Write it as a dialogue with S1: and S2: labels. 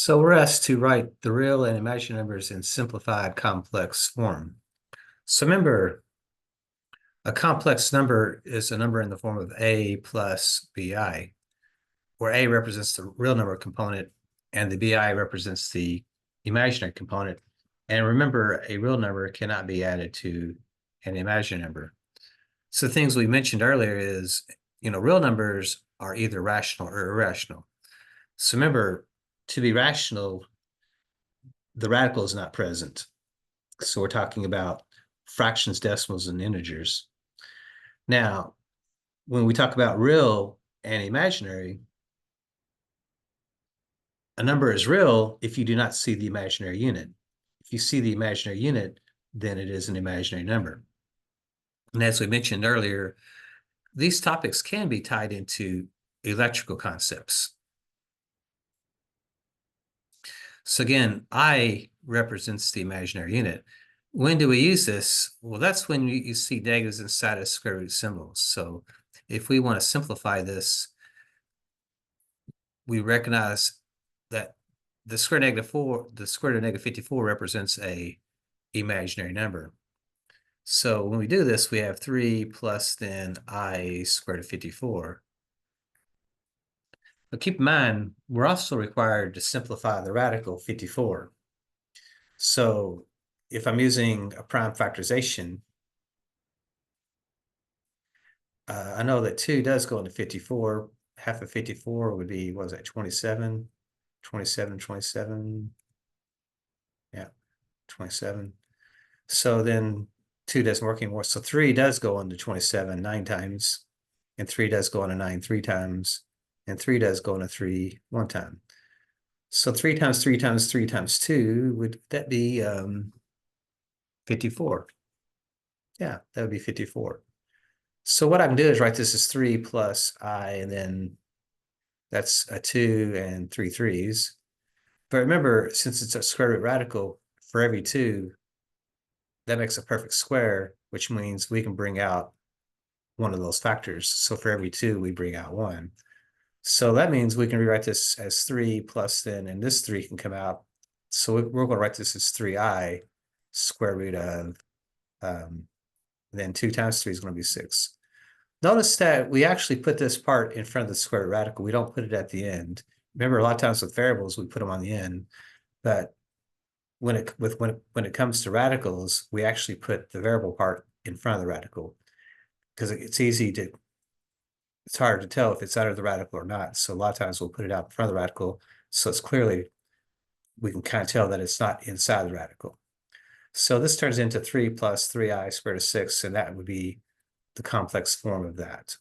S1: So we're asked to write the real and imaginary numbers in simplified complex form. So remember, a complex number is a number in the form of a plus bi, where a represents the real number component and the bi represents the imaginary component. And remember, a real number cannot be added to an imaginary number. So things we mentioned earlier is, real numbers are either rational or irrational. So remember, to be rational, the radical is not present. So we're talking about fractions, decimals, and integers. Now, when we talk about real and imaginary, a number is real if you do not see the imaginary unit. If you see the imaginary unit, then it is an imaginary number. And as we mentioned earlier, these topics can be tied into electrical concepts. So again, I represents the imaginary unit. When do we use this? Well, that's when you see negatives inside of square root symbols. So if we want to simplify this, we recognize that the square root of negative 54 represents a imaginary number. So when we do this, we have 3 plus then I squared root of 54. But keep in mind, we're also required to simplify the radical 54. So if I'm using a prime factorization, I know that 2 does go into 54. Half of 54 would be, what was that, 27? 27. Yeah, 27. So then 2 doesn't work anymore. So 3 does go into 27 9 times, and 3 does go into 9 3 times, and 3 does go into 3 1 time. So 3 times 3 times 3 times 2, would that be 54? Yeah, that would be 54. So what I can do is write this as 3 plus I, and then that's a 2 and 3 3s. But remember, since it's a square root radical, for every 2, that makes a perfect square, which means we can bring out one of those factors. So for every 2, we bring out 1. So that means we can rewrite this as 3 plus then, and this 3 can come out. So we're going to write this as 3i square root of, then 2 times 3 is going to be 6. Notice that we actually put this part in front of the square root radical. We don't put it at the end. Remember, a lot of times with variables, we put them on the end. But when it comes to radicals, we actually put the variable part in front of the radical, because it's hard to tell if it's under the radical or not. So a lot of times we'll put it out in front of the radical, so it's clearly, we can kind of tell that it's not inside the radical. So this turns into 3 plus 3i squared root of 6, and that would be the complex form of that.